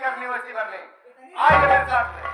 करनी वैसी कर ले। आए मेरे साथ में।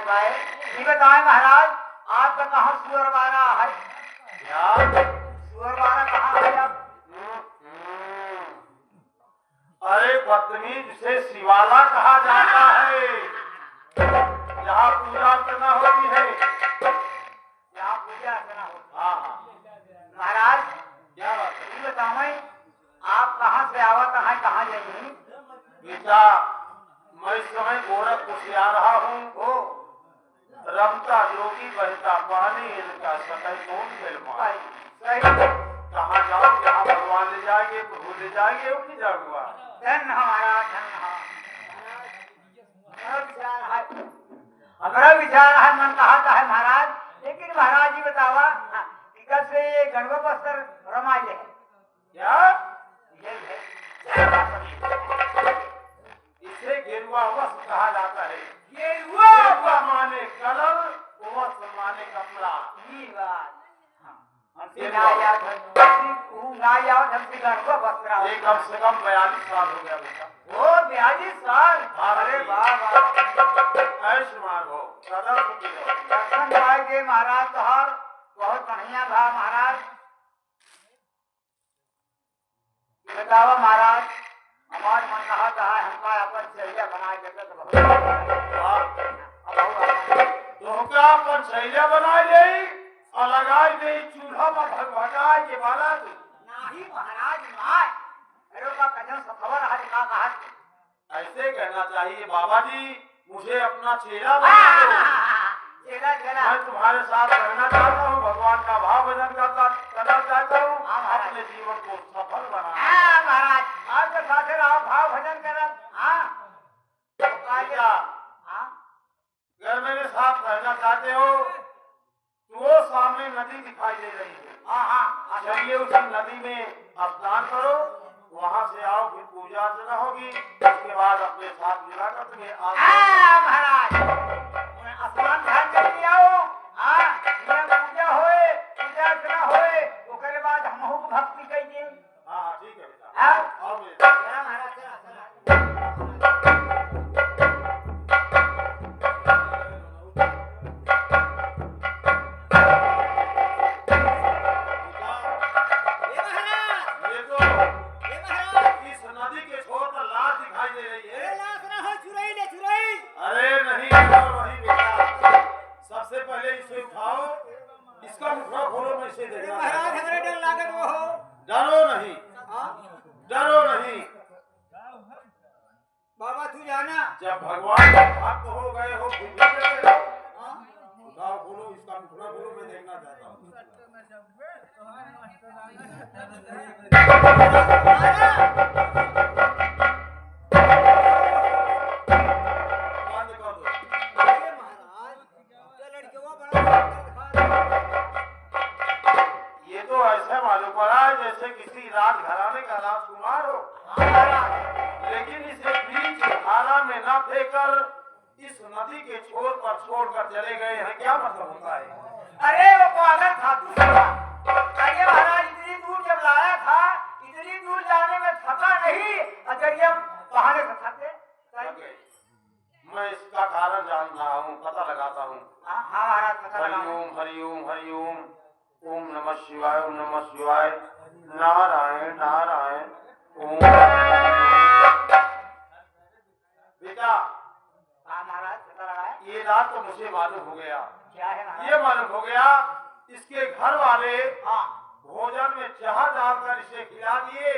गए। ये बताएं महाराज, आपका कहाँ सुअरवारा है? क्या? सुअरवारा कहाँ है अब? अरे बदतमीज, से शिवाला कहा जाता है, जहाँ पूजा अर्चना होती है। यहाँ पूजा अर्चना होती हाँ है। महाराज क्या बात है? ये बताएं, आप कहाँ से आवत हैं, कहाँ जाएंगे? बेटा, मैं इस समय गोरखपुर से आ रहा हूँ। ओ रमता जोगी बहता पानी, इनका सतह कौन फिल्म भाई, सही। कहाँ जाऊँ? जहाँ भगवान ले जाएंगे, प्रभु ले जाएंगे, वो नहीं जाऊंगा। धन हमारा, धन हमारा विचार है, मन कहा है महाराज। लेकिन महाराज जी बतावा, टिकट से ये गणगो बस्तर रमाई है क्या? ये है। इसे गेरुआ वस्त्र कहा जाता है। गेरुआ गेरुआ माने कलर, वस्त्र माने कपड़ा। ये बात हमसे ना याद है, ना याद हमसे गणगो बस्तर। ये कम से कम 42 साल हो गया बेटा। ओ 42 साल। अरे वाह वाह, आयुष्मान हो, सदा सुखी रहो। दर्शन पाए के महाराज तोहर बहुत बढ़िया भा महाराज। बतावा महाराज, हमार मन कहा है हमका अपन चलिया बना के तो तोहका अपन शैल्या बनाई दे और लगाई दे चूल्हा पर भगभगाए के बाला तू। नहीं महाराज, माय अरे का कजन सब खबर है का कहा। ऐसे कहना चाहिए बाबा जी, मुझे अपना चेला बना दो। चेला चेला मैं तुम्हारे साथ रहना चाहता हूँ, भगवान का भाव भजन करना चाहता हूँ, अपने जीवन को सफल बनाना। हां महाराज, आपके साथ रहो, भाव भजन करब। हां क्या? हां अगर मेरे साथ रहना चाहते हो तो वो सामने नदी दिखाई दे रही है। हां चलिए उसी नदी में स्नान करो, वहाँ से आओ, फिर पूजा अर्चना होगी, उसके बाद अपने साथ मिलाकर तुम्हें महाराज स्नान ध्यान करके आओ। हाँ पूजा होए, पूजा अर्चना होए, उसके बाद हमहू को भक्ति कहिए। हाँ ठीक है बेटा। हाँ। आओ मेरे चला साथ। महाराज, चला ये तो इस नदी के छोर पर लाश दिखाई दे रही है। अरे नहीं, वही बेटा, सबसे पहले इसे उठाओ, इसका मुखड़ा खोलो, मैं इसे देखना चाहता हूं। डरो नहीं, डरो नहीं। बाबा तू जाना। जब भगवान का भक्त हो गए हो, फिर भी डर रहे हो? उठाओ, खोलो, इसका मुखड़ा खोलो, मैं देखना चाहता हूँ। बंद कर दो। ये तो ऐसे मालूम पड़ा है जैसे किसी राजघराने का राजकुमार हो, लेकिन इसे बीच धारा में न फेंकर इस नदी के छोर पर छोड़कर चले गए हैं। क्या मतलब होता है? अरे वो पागल था तू साला। अरे महाराज इतनी दूर जब लाया था, इतनी दूर जाने में थका नहीं, अजरिया बहाने से थके। मैं इसका कारण जान रहा हूँ, पता लगाता हूँ। हाँ महाराज पता लगा। हरिओम हरिओम हरिओम, ओम नमः शिवाय, ओम नमः शिवाय, नारायण नारायण, ओम। बेटा हाँ महाराज पता लगा। ये रात तो मुझे मालूम हो गया। क्या है महाराज? ये मालूम हो गया, इसके घर वाले हाँ भोजन में जहर डालकर इसे खिला दिए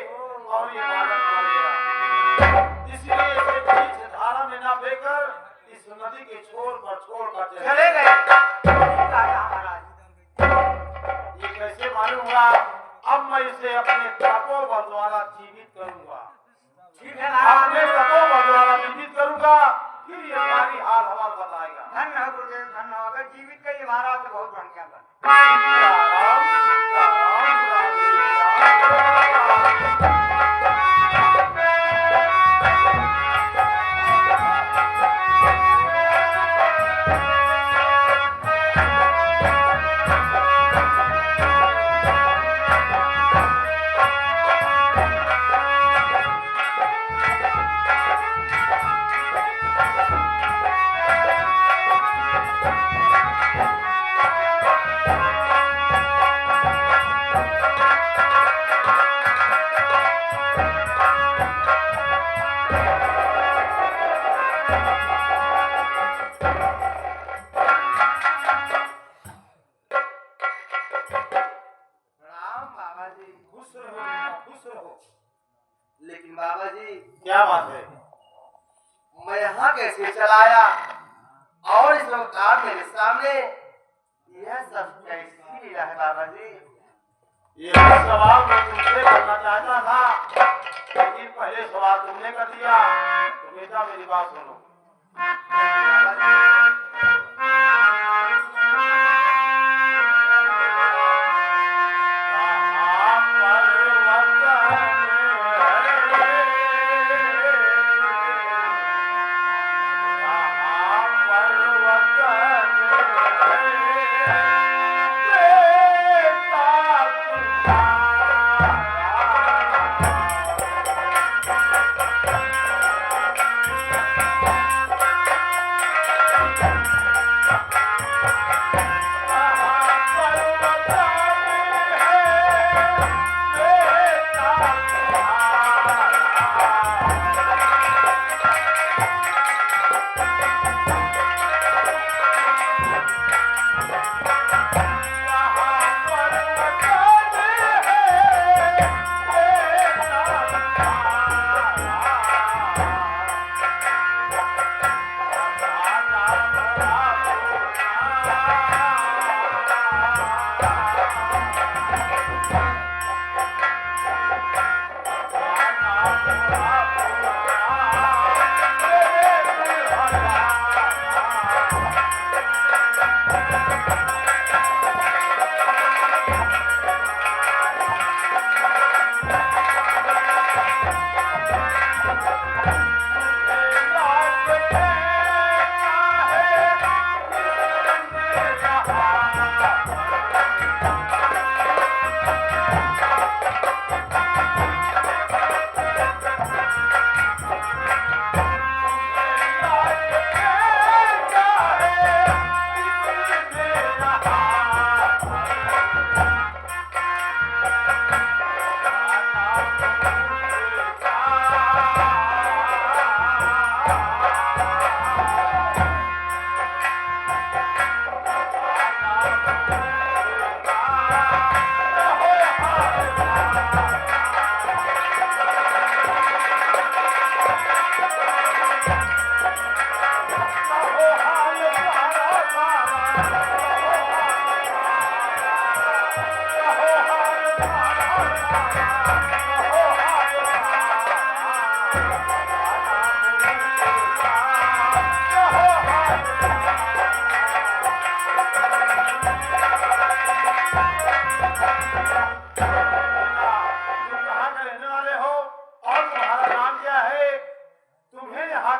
और ये बालक मर गया। इसलिए इसे बीच धारा में न फेंकर इस नदी के छोर पर छोड़कर चले गए। महाराज ये कैसे मालूम हुआ? अब मैं इसे अपने तपोबल द्वारा जीवित करूंगा। ठीक है अपने महाराज। तपोबल द्वारा जीवित करूंगा, फिर ये सारी हाल हवाल बताएगा। धन्य हो गुरुदेव, धन्य हो। अगर जीवित करिए महाराज तो बहुत बढ़िया बात। सीताराम, सीताराम, राधे राम। क्या बात है? मैं यहाँ कैसे चलाया और इस अवतार मेरे सामने, यह सब कैसी लीला है बाबा जी? ये सवाल मैं तुमसे करना चाहता था, लेकिन पहले सवाल तुमने कर दिया। तो बेटा मेरी बात सुनो।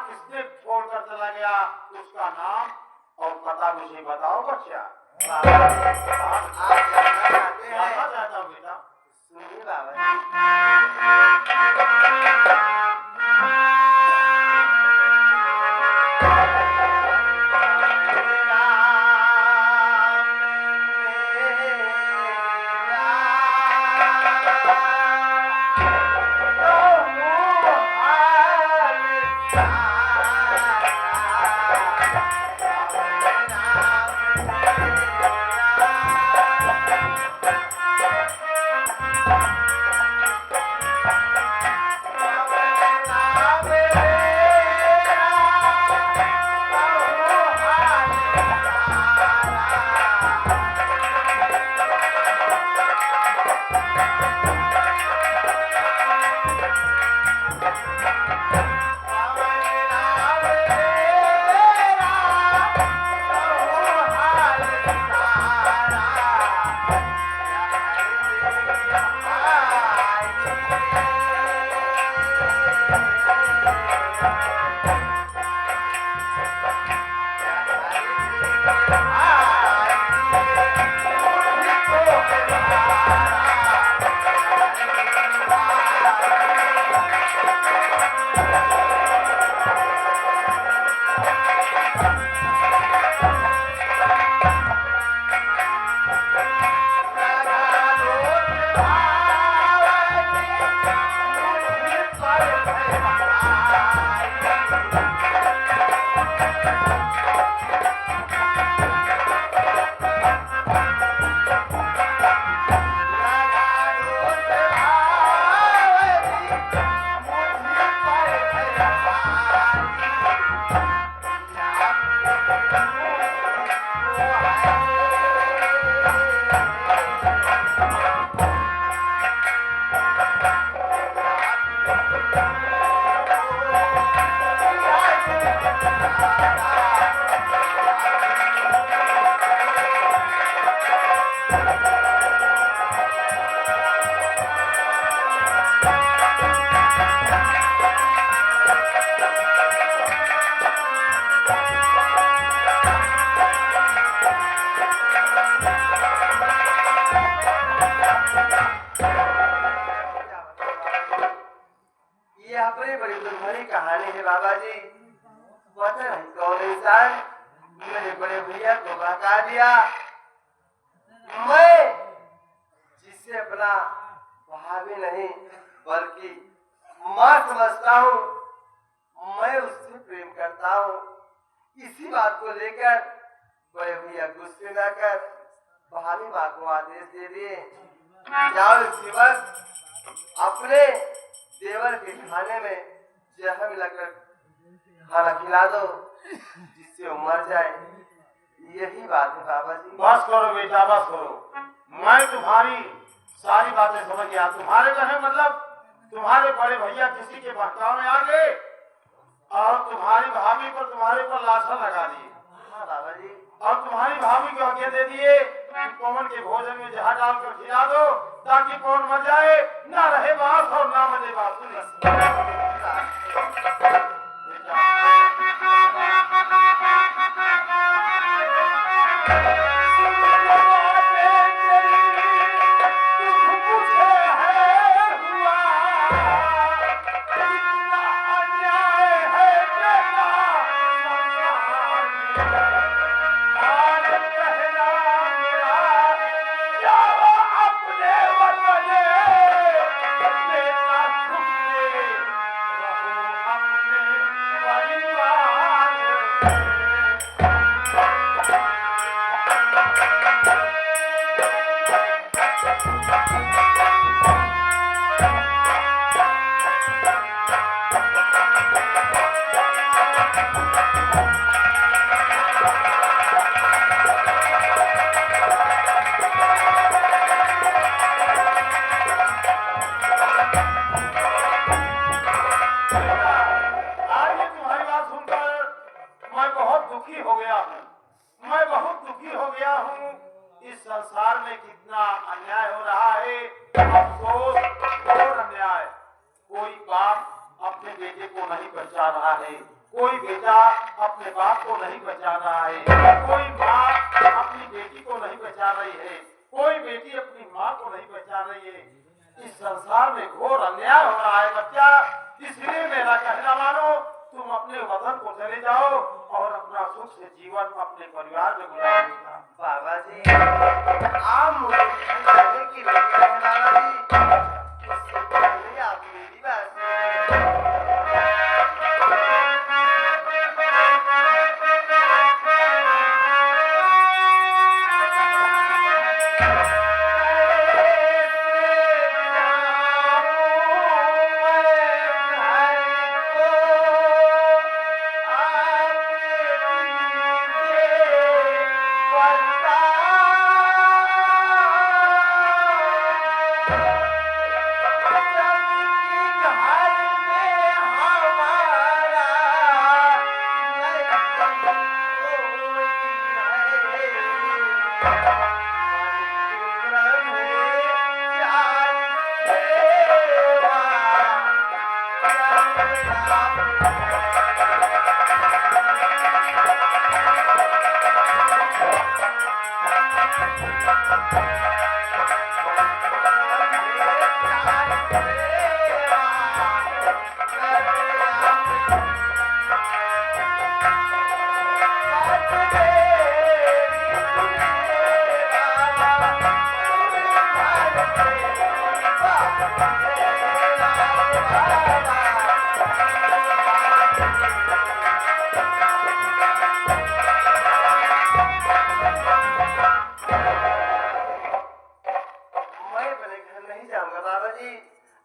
किसने छोड़कर चला गया, उसका नाम और पता मुझे बताओ बच्चा। आप जानना चाहते हैं? जानना चाहता हूँ बेटा। सुनिए बाबा जी। भैया को बहका दिया। मैं जिसे अपना भाभी नहीं बल्कि माँ समझता हूँ, मैं उससे प्रेम करता हूँ। इसी बात को लेकर बड़े भैया गुस्से न कर भाभी माँ को आदेश दे दिए, जाओ इसी वक्त अपने देवर के खाने में जहर मिलाकर खाना खिला दो जिससे वो मर जाए। यही बात है बाबा जी। बस करो बेटा, बस करो। मैं तुम्हारी सारी बातें समझ गया। तुम्हारे कहे मतलब तुम्हारे बड़े भैया किसी के बहकाव में आ गए और तुम्हारी भाभी पर तुम्हारे पर लाशा लगा दिए। हाँ बाबा जी। और तुम्हारी भाभी को आज्ञा दे दिए कि पवन के भोजन में जहर डालकर खिला दो ताकि पवन मर जाए, ना रहे बात और ना मजे बात। इस संसार में कितना अन्याय हो रहा है, अफसोस और अन्याय। कोई बाप अपने बेटे को नहीं बचा रहा है, कोई बेटा अपने बाप को नहीं बचा रहा है, कोई माँ अपनी बेटी को नहीं बचा रही है, कोई बेटी अपनी माँ को नहीं बचा रही है। इस संसार में घोर अन्याय हो रहा है बच्चा। इसलिए मेरा कहना मानो, तुम अपने वतन को चले जाओ और अपना सुख से जीवन अपने परिवार में गुजारो। बाबा जी आप मुझे कहने की लेकर हैं बाबा जी, उससे पहले आप मेरी बात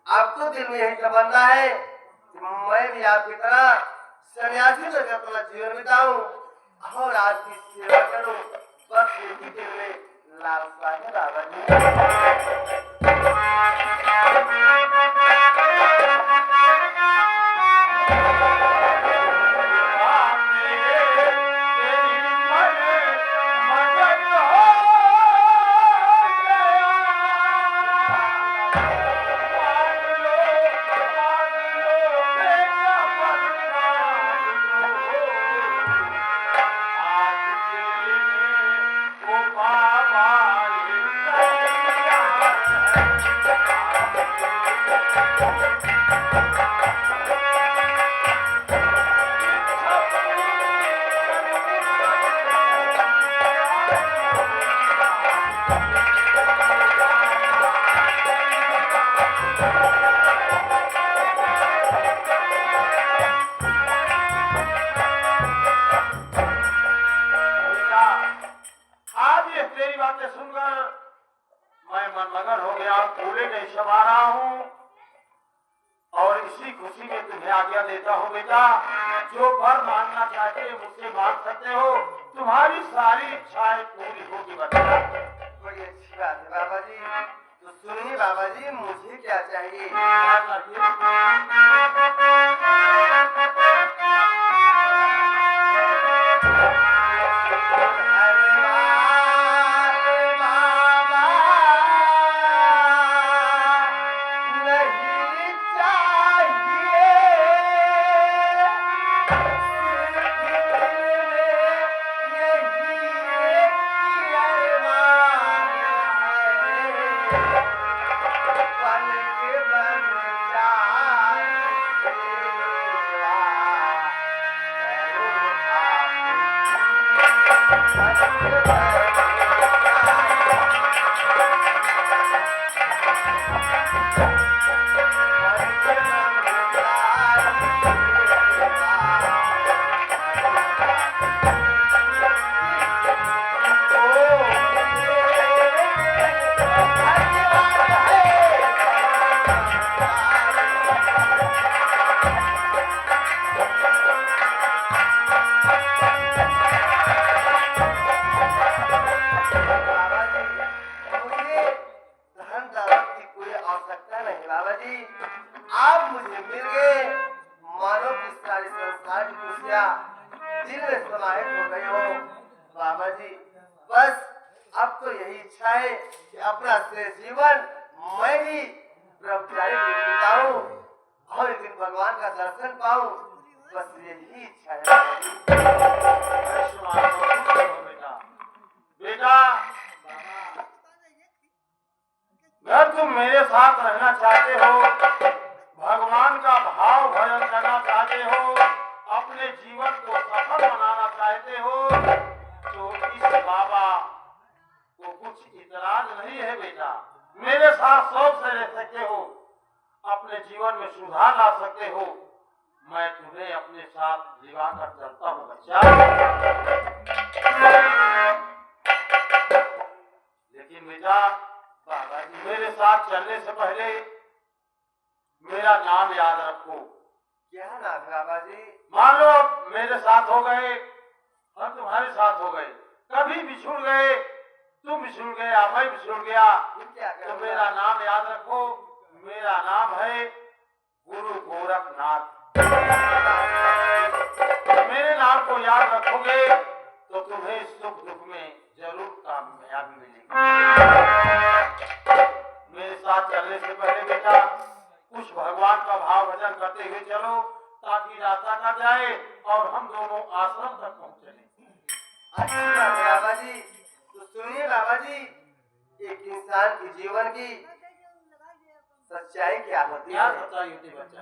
अब तो दिल में यही तमन्ना है कि मैं भी आपकी तरह सन्यासी बनकर अपना जीवन बिताऊं और आपकी सेवा करूं। बस यही दिल में लालसा है बाबा जी। बातें सुनकर मैं मनमगन हो गया, फूले नहीं समा रहा हूँ और इसी खुशी में तुम्हें आज्ञा देता हूँ बेटा, जो वर मांगना चाहते हो मुझसे मांग सकते हो, तुम्हारी सारी इच्छाएं पूरी होगी बच्चा। बड़ी अच्छी बात है बाबा जी। तो सुनिए बाबा जी, मुझे क्या चाहिए? क्या चाहिए? आप मुझे मिल गए, मानो कि सारी संसार की खुशियाँ दिल में समाहित हो गई हो। बाबा जी बस अब तो यही इच्छा है कि अपना शेष जीवन मैं भी ब्रह्मचारी बिताऊं और एक दिन भगवान का दर्शन पाऊं, बस यही इच्छा है। बेटा अगर तुम मेरे साथ रहना चाहते हो, भगवान का भाव भजन करना चाहते हो, अपने जीवन को सफल बनाना चाहते हो, तो इस बाबा को कुछ इतराज नहीं है बेटा। मेरे साथ शौक से रह सकते हो, अपने जीवन में सुधार ला सकते हो। मैं तुम्हें अपने साथ लिवा कर चलता हूँ बच्चा। लेकिन बेटा बाबा जी मेरे साथ चलने से पहले मेरा नाम याद रखो। क्या नाम है बाबा जी? मान लो मेरे साथ हो गए और तुम्हारे साथ हो गए, कभी बिछुड़ गए, तुम बिछुड़ गया मैं बिछुड़ गया, तो मेरा नाम याद रखो। मेरा नाम है गुरु गोरखनाथ। मेरे नाम को याद रखोगे तो तुम्हें सुख दुख में जरूर कामयाबी मिलेगी। मेरे साथ चलने से पहले बेटा कुछ भगवान का भाव भजन करते हुए चलो, ताकि रास्ता कट जाए और हम दोनों आश्रम तक पहुंचे। अच्छी बात है बाबा जी। तो सुनिए बाबा जी, एक इंसान के जीवन की सच्चाई क्या होती क्या है? सच्चाई होती बच्चा?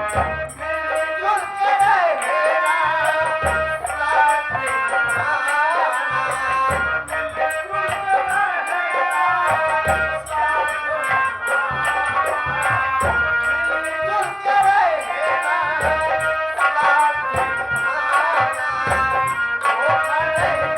मिलजुल के रहेगा साथ निभाना। मिलजुल के रहेगा साथ निभाना। मिलजुल के रहेगा साथ निभाना। धोखा नहीं देना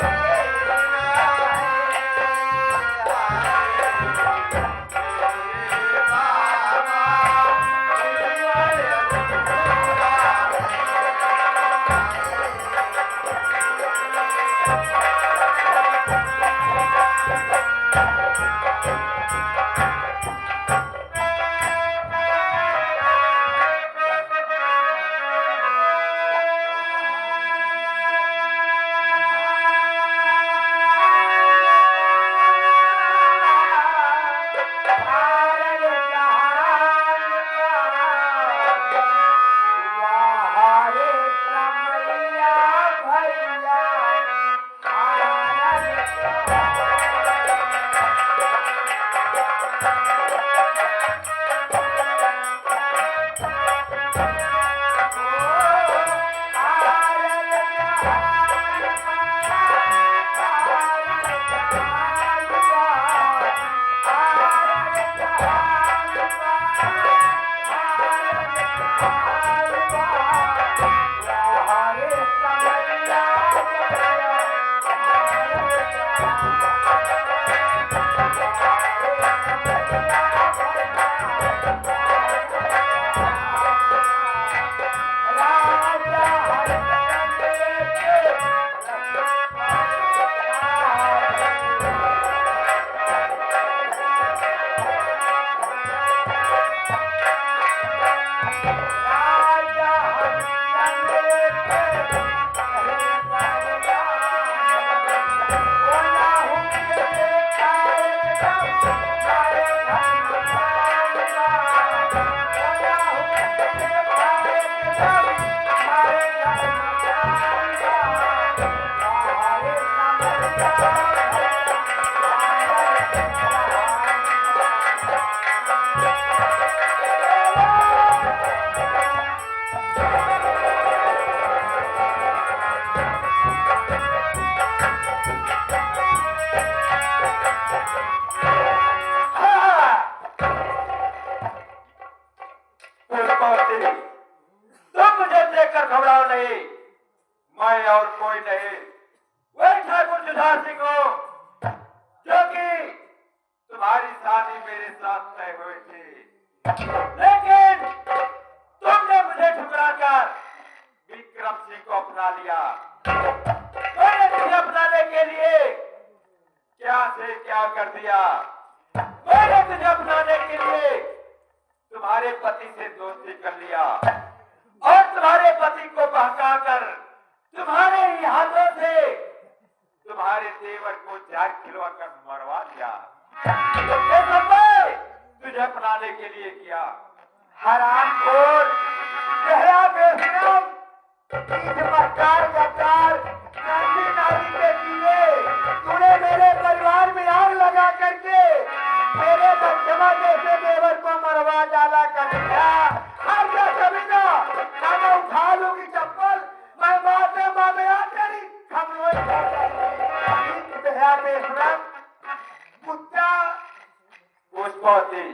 तुम मुझे देखकर घबराओ नहीं, मैं और कोई नहीं, वही ठाकुर जुझार सिंह हो, जो कि तुम्हारी शादी मेरे साथ तय हुई थी, लेकिन तुमने मुझे ठुकराकर विक्रम सिंह को अपना लिया। मैंने तुझे अपनाने के लिए क्या से क्या कर दिया। मैंने तुझे अपनाने के लिए तुम्हारे पति से दोस्ती कर लिया और तुम्हारे पति को बहकाकर तुम्हारे ही हाथों से तुम्हारे देवर को जाग खिलवाकर मरवा दिया। ये सब मैं तुझे अपनाने के लिए किया। हरामखोर, गहरा बेशरम, मक्कार गद्दार, नारी नारी के दिए तूने मेरे परिवार में आग लगा करके मेरे बच्चों जैसे देवर को मरवा डाला कर दिया। हर क्या कभी ना मैं उठा लूंगी चप्पल, मैं माते मामे तेरी पुष्पवती,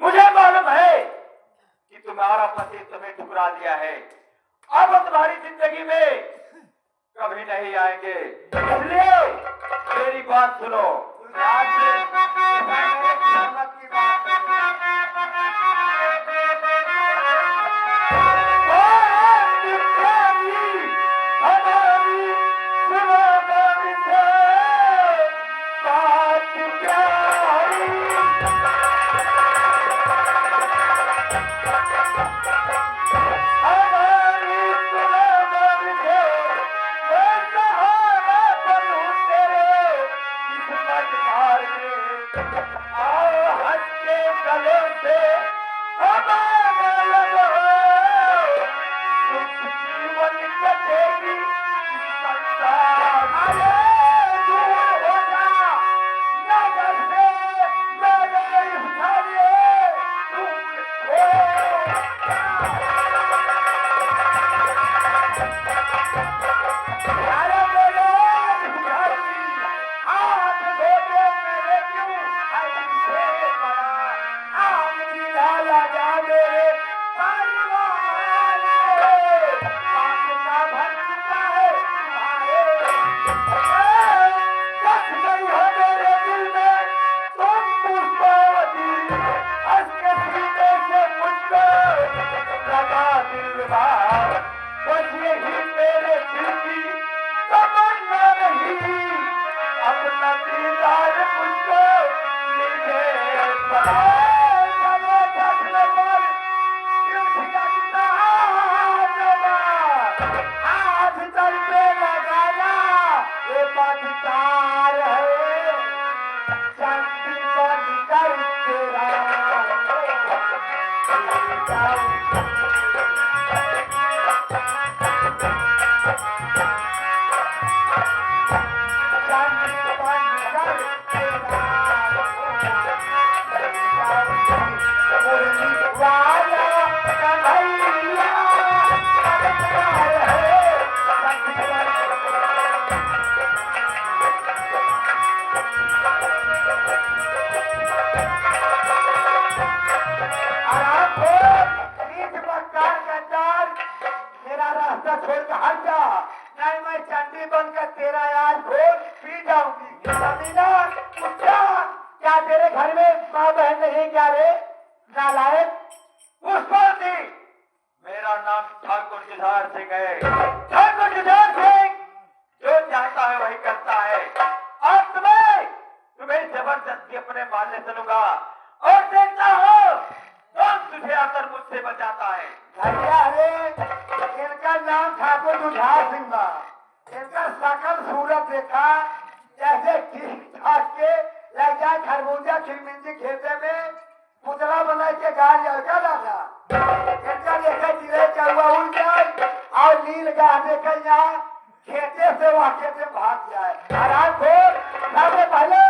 मुझे मालूम है कि तुम्हारा पति तुम्हें ठुकरा दिया है, अब तुम्हारी जिंदगी में कभी नहीं आएंगे, इसलिए मेरी बात सुनो। आज से अरे बोलो भिखारी, हाथ धोते मेरे क्यों ऐसे पड़ा, आग दिला लगा मेरे परिवार में, पाप का भर चुका है तुम्हारे, कस गई हो मेरे दिल में तुम पुष्पावती, हंस के सीने से मुझको लगा दिल बार, बस यही मेरे दिल की तमन्ना नहीं, अपना दीदार मुझको लीजिए पड़ा, चले चश्मे पर क्यों छिड़कता जवा, हाथ सर पे लगाया ये पगतार है, चंदी बनकर तेरा मेरा रास्ता छोड़ के हट जा, नहीं मैं चंडी बनकर तेरा आज खोल पी जाऊंगी। समीना, उठा, क्या तेरे घर में माँ बहन नहीं क्या रे नालायक? पुष्पावती, मेरा नाम ठाकुर जुझार सिंह है। ठाकुर जुझार सिंह जो चाहता है वही करता है, और तुम्हें जबरदस्ती अपने मारने चलूंगा और देखता हो कौन तुझे आकर मुझसे बचाता है। भैया रे, इनका नाम ठाकुर जुझार सिंह बा, इनका शकल सूरत देखा जैसे ठीक ठाक के लग जाए खरबूजा खिलमिंजी खेते में पुतला बना के गाड़ जाएगा दादा। इनका देखे चिड़े चौवा उड़ जाए और नील गाह देखे यहाँ खेते से वहाँ खेते भाग जाए। आराम खोल, पहले